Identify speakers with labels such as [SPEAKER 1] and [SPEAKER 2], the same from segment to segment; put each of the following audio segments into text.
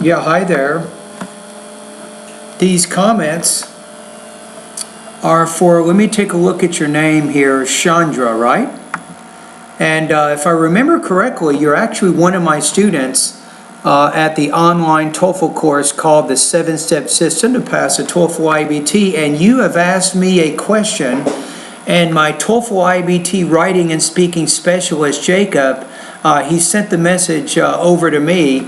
[SPEAKER 1] Yeah, hi there. These comments are for, let me take a look at your name here, Chandra, right? And if I remember correctly, you're actually one of my students at the online TOEFL course called the 7-Step System to Pass a TOEFL IBT, and you have asked me a question, and my TOEFL IBT writing and speaking specialist, Jacob, he sent the message over to me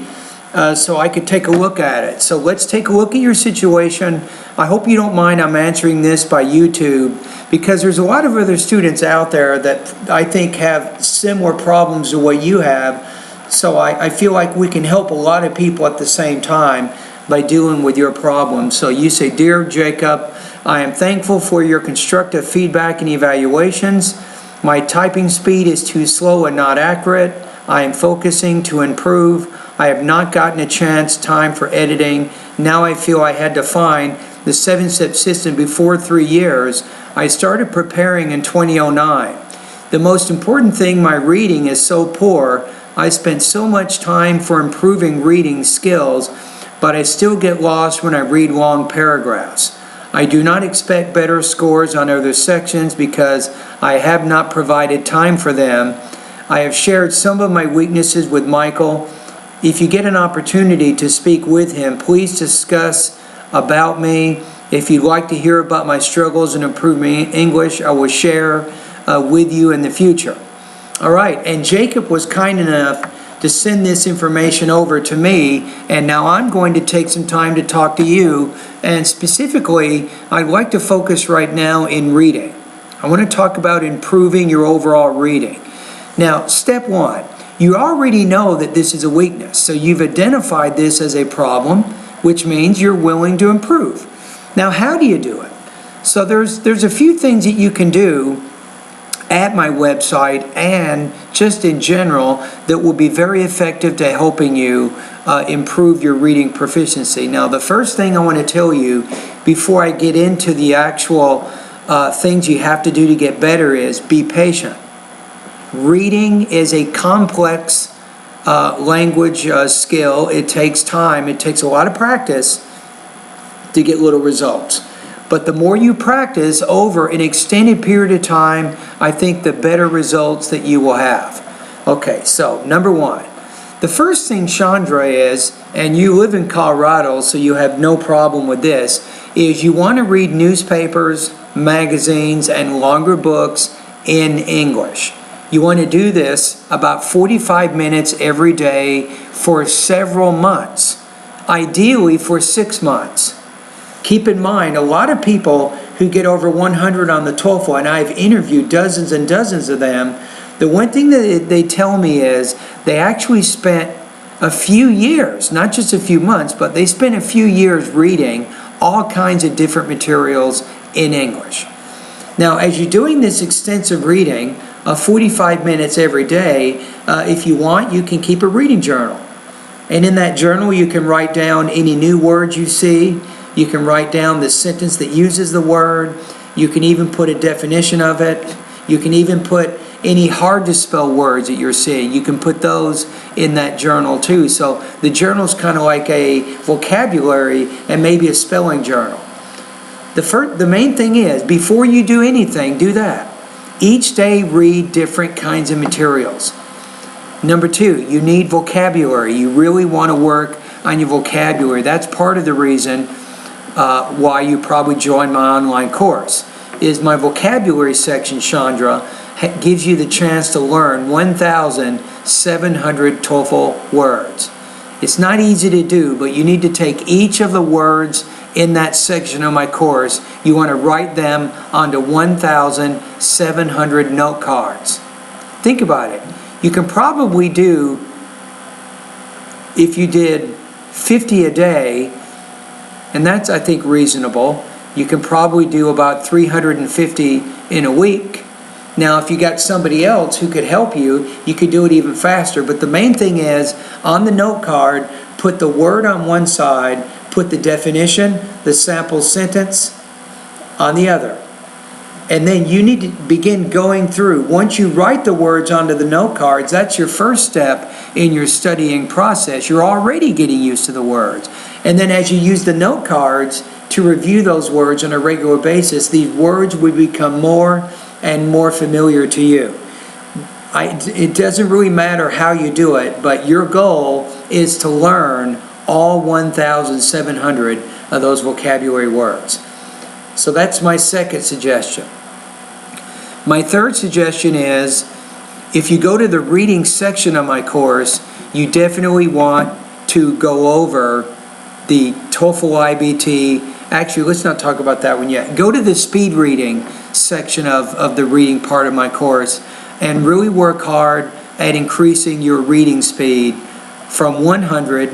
[SPEAKER 1] so I could take a look at it. So let's take a look at your situation. I hope you don't mind I'm answering this by YouTube, because there's a lot of other students out there that I think have similar problems to what you have. So I feel like we can help a lot of people at the same time by dealing with your problems. So you say, "Dear Jacob, I am thankful for your constructive feedback and evaluations. My typing speed is too slow and not accurate. I am focusing to improve. I have not gotten a time for editing. Now I feel I had to find the 7-step system before 3 years. I started preparing in 2009. The most important thing, my reading is so poor. I spent so much time for improving reading skills, but I still get lost when I read long paragraphs. I do not expect better scores on other sections because I have not provided time for them. I have shared some of my weaknesses with Michael. If you get an opportunity to speak with him, please discuss about me. If you'd like to hear about my struggles in improving English, I will share with you in the future." All right, and Jacob was kind enough to send this information over to me, and now I'm going to take some time to talk to you, and specifically, I'd like to focus right now in reading. I want to talk about improving your overall reading. Now, step one. You already know that this is a weakness, so you've identified this as a problem, which means you're willing to improve. Now, how do you do it? So there's a few things that you can do at my website and just in general that will be very effective to helping you improve your reading proficiency. Now, the first thing I want to tell you before I get into the actual things you have to do to get better is be patient. Reading is a complex language skill. It takes time. It takes a lot of practice to get little results. But the more you practice over an extended period of time, I think the better results that you will have. Okay, so number one. The first thing, Chandra, is, and you live in Colorado, so you have no problem with this, is you want to read newspapers, magazines, and longer books in English. You want to do this about 45 minutes every day for several months, ideally for 6 months. Keep in mind, a lot of people who get over 100 on the TOEFL, and I've interviewed dozens and dozens of them, the one thing that they tell me is they actually spent a few years, not just a few months, but they spent a few years reading all kinds of different materials in English. Now, as you're doing this extensive reading, 45 minutes every day, if you want, you can keep a reading journal. And in that journal, you can write down any new words you see. You can write down the sentence that uses the word. You can even put a definition of it. You can even put any hard to spell words that you're seeing. You can put those in that journal too. So the journal's kind of like a vocabulary and maybe a spelling journal. The main thing is, before you do anything, do that. Each day, read different kinds of materials. Number two, you need vocabulary. You really want to work on your vocabulary. That's part of the reason why you probably joined my online course. Is my vocabulary section, Chandra, gives you the chance to learn 1,700 TOEFL words. It's not easy to do, but you need to take each of the words in that section of my course. You want to write them onto 1,700 note cards. Think about it. You can probably do, if you did 50 a day, and that's, I think, reasonable, you can probably do about 350 in a week. Now, if you got somebody else who could help you, you could do it even faster. But the main thing is, on the note card, put the word on one side, put the definition, the sample sentence on the other. And then you need to begin going through. Once you write the words onto the note cards, that's your first step in your studying process. You're already getting used to the words. And then as you use the note cards to review those words on a regular basis, these words will become more and more familiar to you. It doesn't really matter how you do it, but your goal is to learn all 1,700 of those vocabulary words. So that's my second suggestion. My third suggestion is, if you go to the reading section of my course, you definitely want to go over the TOEFL IBT. Actually, let's not talk about that one yet. Go to the speed reading section of the reading part of my course and really work hard at increasing your reading speed from 100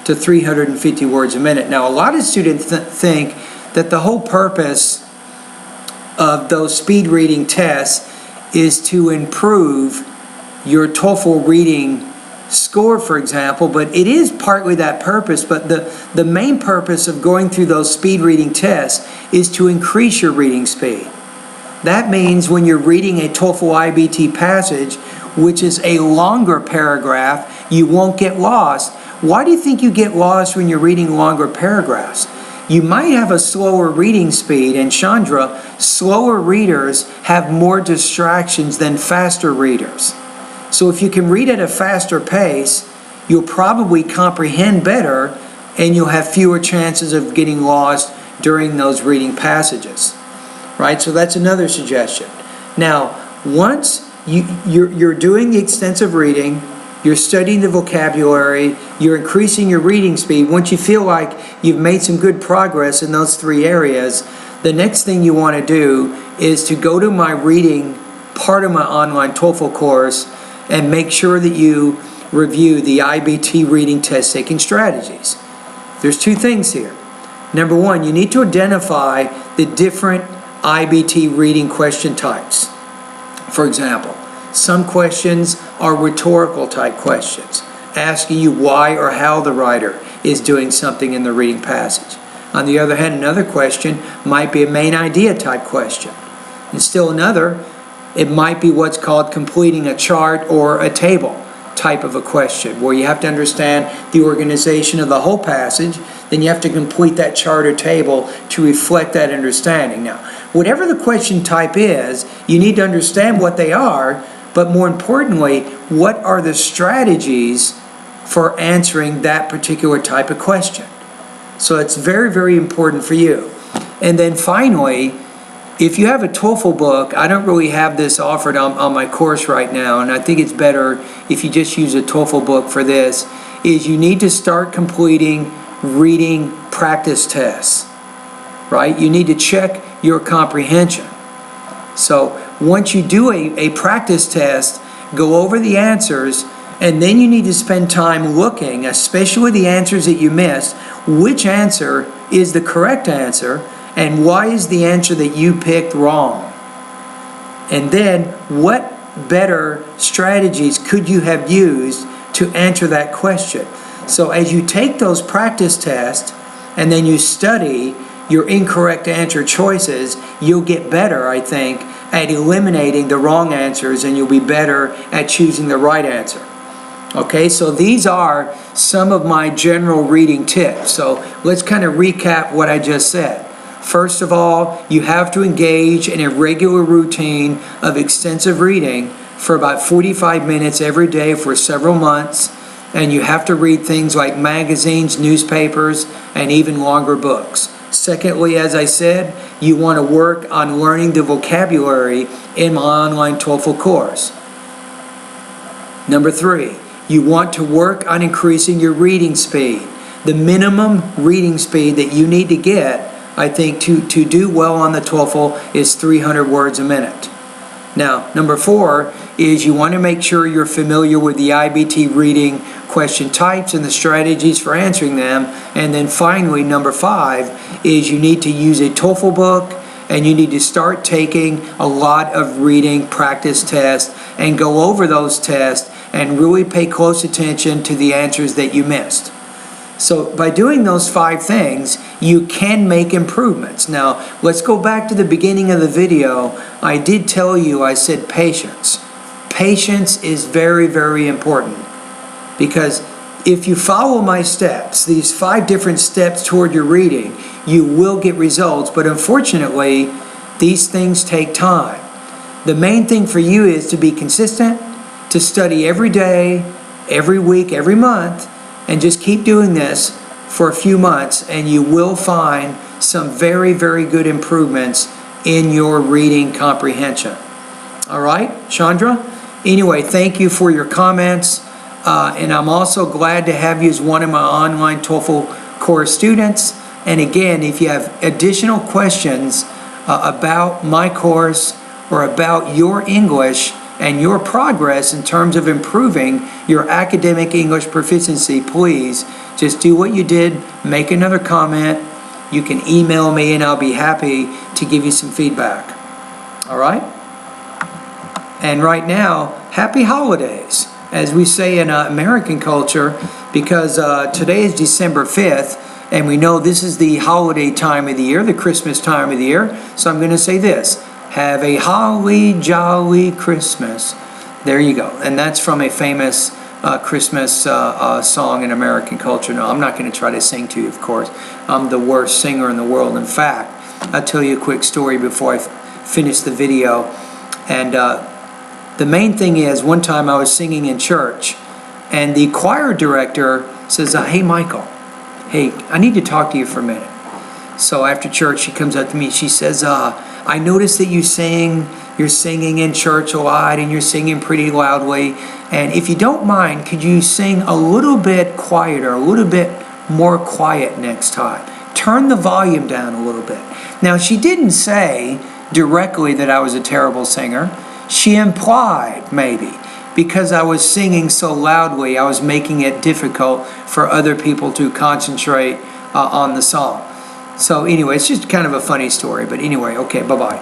[SPEAKER 1] to 350 words a minute. Now, a lot of students think that the whole purpose of those speed reading tests is to improve your TOEFL reading score, for example, but it is partly that purpose, but the main purpose of going through those speed reading tests is to increase your reading speed. That means when you're reading a TOEFL IBT passage, which is a longer paragraph, you won't get lost. Why do you think you get lost when you're reading longer paragraphs? You might have a slower reading speed, and Chandra, slower readers have more distractions than faster readers. So if you can read at a faster pace, you'll probably comprehend better, and you'll have fewer chances of getting lost during those reading passages. Right? So that's another suggestion. Now, once you're doing the extensive reading, you're studying the vocabulary, you're increasing your reading speed, once you feel like you've made some good progress in those three areas, the next thing you want to do is to go to my reading part of my online TOEFL course and make sure that you review the IBT reading test-taking strategies. There's two things here. Number one, you need to identify the different IBT reading question types. For example, some questions are rhetorical type questions, asking you why or how the writer is doing something in the reading passage. On the other hand, another question might be a main idea type question. And still another, it might be what's called completing a chart or a table type of a question, where you have to understand the organization of the whole passage, then you have to complete that chart or table to reflect that understanding. Now, whatever the question type is, you need to understand what they are, but more importantly, what are the strategies for answering that particular type of question? So it's very, very important for you. And then finally, if you have a TOEFL book, I don't really have this offered on my course right now, and I think it's better if you just use a TOEFL book for this, is you need to start completing reading practice tests, right? You need to check your comprehension. So once you do a practice test, go over the answers, and then you need to spend time looking, especially the answers that you missed, which answer is the correct answer, and why is the answer that you picked wrong? And then what better strategies could you have used to answer that question? So as you take those practice tests and then you study your incorrect answer choices, you'll get better, I think, at eliminating the wrong answers, and you'll be better at choosing the right answer. Okay, so these are some of my general reading tips. So let's kind of recap what I just said. First of all, you have to engage in a regular routine of extensive reading for about 45 minutes every day for several months, and you have to read things like magazines, newspapers, and even longer books. Secondly, as I said, you want to work on learning the vocabulary in my online TOEFL course. Number 3, you want to work on increasing your reading speed. The minimum reading speed that you need to get, I think, to do well on the TOEFL is 300 words a minute. Now, number 4 is you want to make sure you're familiar with the IBT reading question types and the strategies for answering them. And then finally, number 5 is you need to use a TOEFL book, and you need to start taking a lot of reading practice tests and go over those tests and really pay close attention to the answers that you missed. So by doing those 5 things, you can make improvements. Now, let's go back to the beginning of the video. I did tell you, I said patience. Patience is very, very important, because if you follow my steps, these 5 different steps toward your reading, you will get results. But unfortunately, these things take time. The main thing for you is to be consistent, to study every day, every week, every month, and just keep doing this for a few months, and you will find some very, very good improvements in your reading comprehension. All right, Chandra? Anyway, thank you for your comments, and I'm also glad to have you as one of my online TOEFL course students. And again, if you have additional questions about my course or about your English and your progress in terms of improving your academic English proficiency, please just do what you did, make another comment. You can email me and I'll be happy to give you some feedback. All right? And right now, happy holidays, as we say in American culture, because today is December 5th, and we know this is the holiday time of the year, the Christmas time of the year. So I'm going to say this: have a holly jolly Christmas. There you go. And that's from a famous Christmas song in American culture. No, I'm not going to try to sing to you, of course. I'm the worst singer in the world. In fact, I'll tell you a quick story before I finish the video. And the main thing is, one time I was singing in church, and the choir director says, hey, Michael, hey, I need to talk to you for a minute. So after church, she comes up to me, she says, I noticed that you're singing in church a lot, and you're singing pretty loudly. And if you don't mind, could you sing a little bit quieter, a little bit more quiet next time? Turn the volume down a little bit. Now, she didn't say directly that I was a terrible singer. She implied, maybe, because I was singing so loudly, I was making it difficult for other people to concentrate on the song. So anyway, it's just kind of a funny story. But anyway, okay, bye-bye.